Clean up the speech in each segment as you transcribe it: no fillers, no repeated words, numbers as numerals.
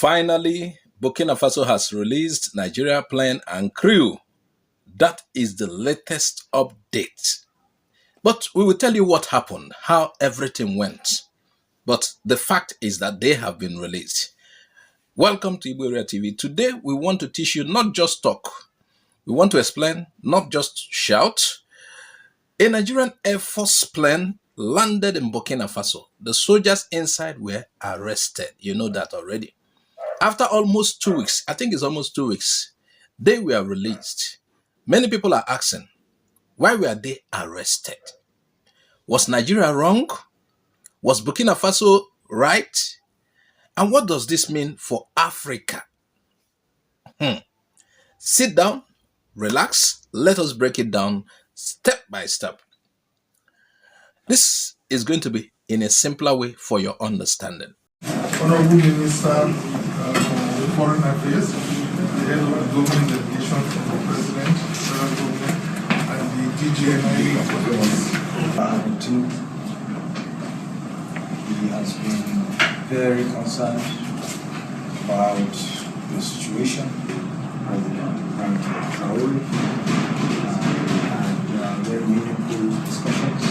Finally, Burkina Faso has released Nigeria plane and crew. That is the latest update. But we will tell you what happened, how everything went. But the fact is that they have been released. Welcome to IGBO AREA TV. Today, we want to teach you not just talk. We want to explain, not just shout. A Nigerian Air Force plane landed in Burkina Faso. The soldiers inside were arrested. You know that already. After almost 2 weeks, I think it's almost 2 weeks, they were released. Many people are asking, why were they arrested? Was Nigeria wrong? Was Burkina Faso right? And what does this mean for Africa? Sit down, relax, let us break it down step by step. This is going to be in a simpler way for your understanding. Honorable Minister of Foreign Affairs, the head of the government delegation from the President, federal government, and the DGNA I think he has been very concerned about the situation. President Traore and very meaningful discussions.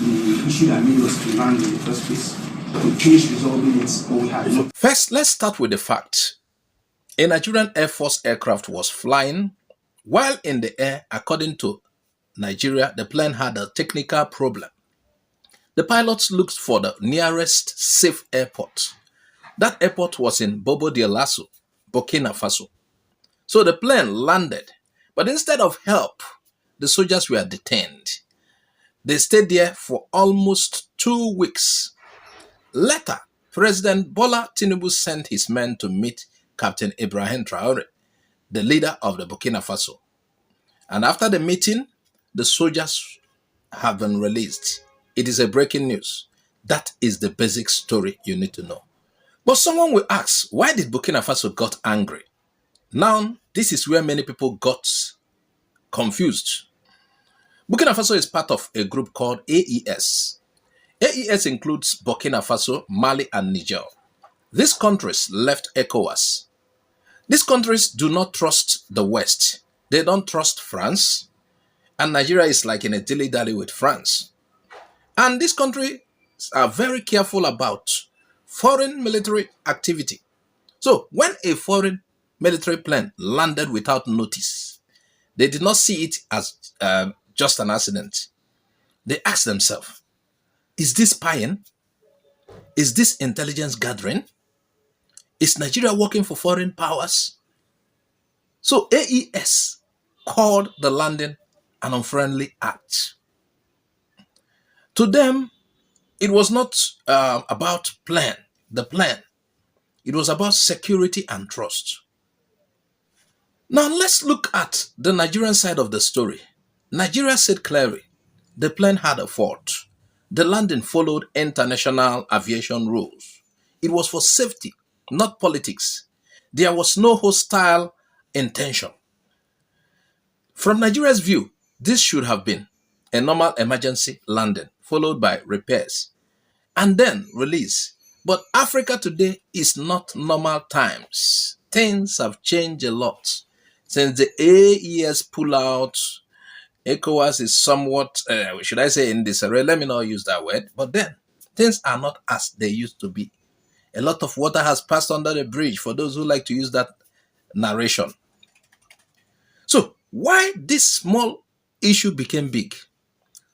The issue that made us to land in the first place, to finish resolving it, but we had. First, let's start with the fact. A Nigerian Air Force aircraft was flying. While in the air, according to Nigeria, the plane had a technical problem. The pilots looked for the nearest safe airport. That airport was in Bobo Dioulasso, Burkina Faso. So the plane landed, but instead of help, the soldiers were detained. They stayed there for almost 2 weeks. Later, President Bola Tinubu sent his men to meet Captain Ibrahim Traore, the leader of the Burkina Faso. And after the meeting, the soldiers have been released. It is a breaking news. That is the basic story you need to know. But someone will ask, why did Burkina Faso got angry? Now, this is where many people got confused. Burkina Faso is part of a group called AES. AES includes Burkina Faso, Mali, and Niger. These countries left ECOWAS. These countries do not trust the West. They don't trust France. And Nigeria is like in a dilly-dally with France. And these countries are very careful about foreign military activity. So when a foreign military plane landed without notice, they did not see it as just an accident. They asked themselves, is this spying? Is this intelligence gathering? Is Nigeria working for foreign powers? So AES called the landing an unfriendly act. To them, it was not about the plan. It was about security and trust. Now let's look at the Nigerian side of the story. Nigeria said clearly, the plane had a fault. The landing followed international aviation rules. It was for safety, not politics. There was no hostile intention. From Nigeria's view, this should have been a normal emergency landing, followed by repairs, and then release. But Africa today is not normal times. Things have changed a lot. Since the AES pull out, ECOWAS is somewhat, should I say in disarray? Let me not use that word. But then, things are not as they used to be. A lot of water has passed under the bridge for those who like to use that narration. So, why this small issue became big?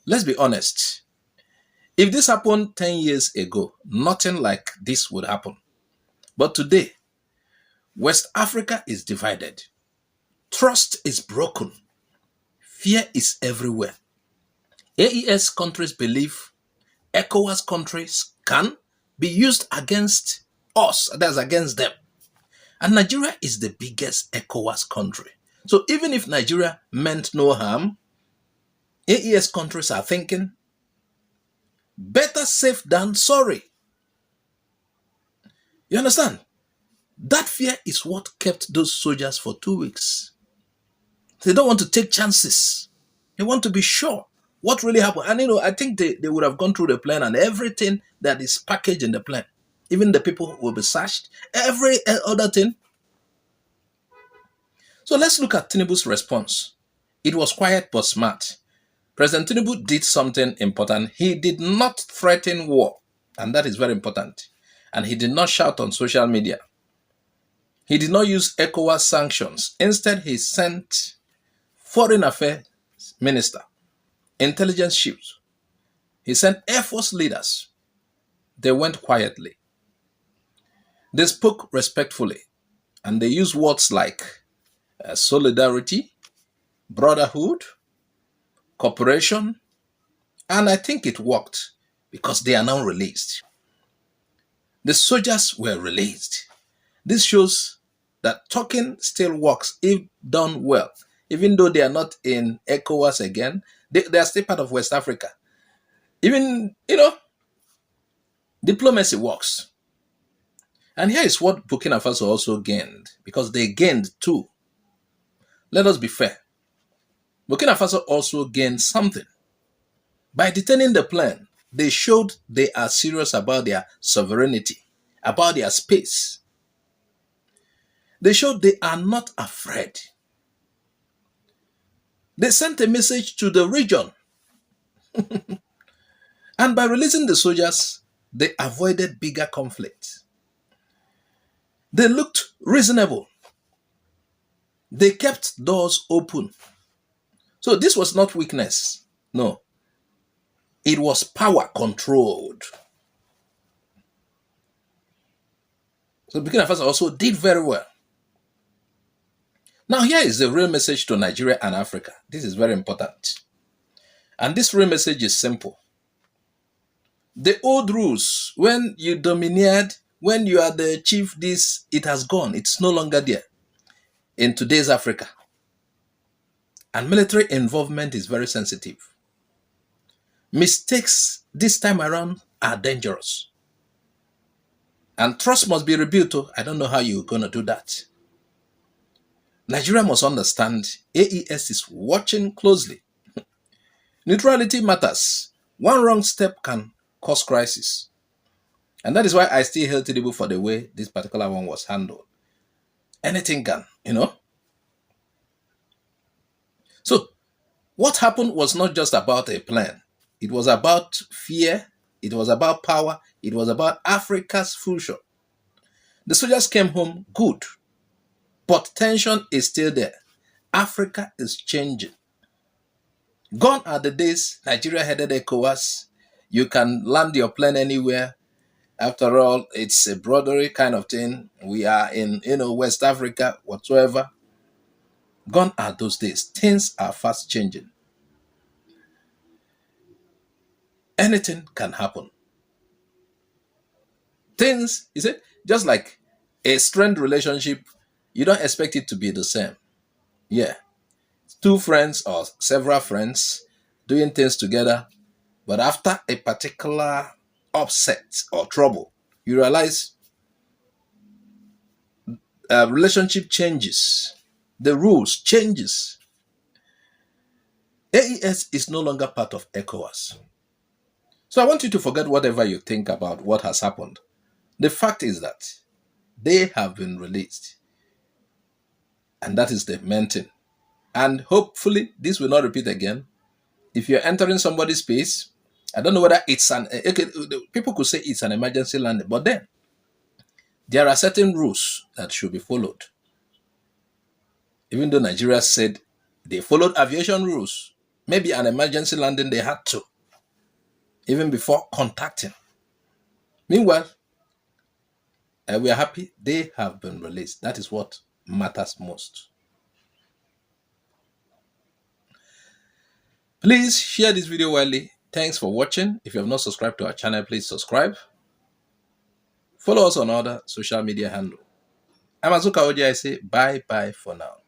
Let's be honest. If this happened 10 years ago, nothing like this would happen. But today, West Africa is divided. Trust is broken. Fear is everywhere. AES countries believe ECOWAS countries can be used against us, that's against them. And Nigeria is the biggest ECOWAS country. So even if Nigeria meant no harm, AES countries are thinking, better safe than sorry. You understand? That fear is what kept those soldiers for 2 weeks. They don't want to take chances. They want to be sure what really happened. And I think they would have gone through the plan and everything that is packaged in the plan. Even the people will be searched. Every other thing. So let's look at Tinubu's response. It was quiet but smart. President Tinubu did something important. He did not threaten war, and that is very important. And he did not shout on social media. He did not use ECOWAS sanctions. Instead, he sent Foreign Affairs Minister, intelligence chiefs. He sent Air Force leaders. They went quietly. They spoke respectfully, and they used words like solidarity, brotherhood, cooperation, and I think it worked because they are now released. The soldiers were released. This shows that talking still works if done well. Even though they are not in ECOWAS again, they are still part of West Africa. Even, diplomacy works. And here is what Burkina Faso also gained, because they gained too. Let us be fair. Burkina Faso also gained something. By detaining the plane, they showed they are serious about their sovereignty, about their space. They showed they are not afraid. They sent a message to the region. And by releasing the soldiers, they avoided bigger conflict. They looked reasonable. They kept doors open. So this was not weakness. No. It was power controlled. So Burkina Faso also did very well. Now here is the real message to Nigeria and Africa. This is very important. And this real message is simple. The old rules, when you domineered, when you are the chief, it has gone. It's no longer there in today's Africa. And military involvement is very sensitive. Mistakes this time around are dangerous. And trust must be rebuilt. I don't know how you're going to do that. Nigeria must understand AES is watching closely. Neutrality matters. One wrong step can cause crisis. And that is why I still hail Tinubu for the way this particular one was handled. Anything can, So, what happened was not just about a plan. It was about fear. It was about power. It was about Africa's future. The soldiers came home good. But tension is still there. Africa is changing. Gone are the days Nigeria headed ECOWAS. You can land your plane anywhere. After all, it's a brotherly kind of thing. We are in, West Africa, whatsoever. Gone are those days. Things are fast changing. Anything can happen. Things, just like a strained relationship, you don't expect it to be the same. Yeah. Two friends or several friends doing things together, but after a particular upset or trouble, you realize relationship changes, the rules changes. AES is no longer part of ECOWAS. So I want you to forget whatever you think about what has happened. The fact is that they have been released. And that is the main thing. And hopefully this will not repeat again. If you're entering somebody's space, I don't know whether it's people could say it's an emergency landing, but then there are certain rules that should be followed. Even though Nigeria said they followed aviation rules, maybe an emergency landing they had to, even before contacting. Meanwhile, we are happy they have been released. That is what matters most. Please share this video widely. Thanks for watching. If you have not subscribed to our channel, please subscribe. Follow us on other social media handles. I'm Azuka Oji. I say bye-bye for now.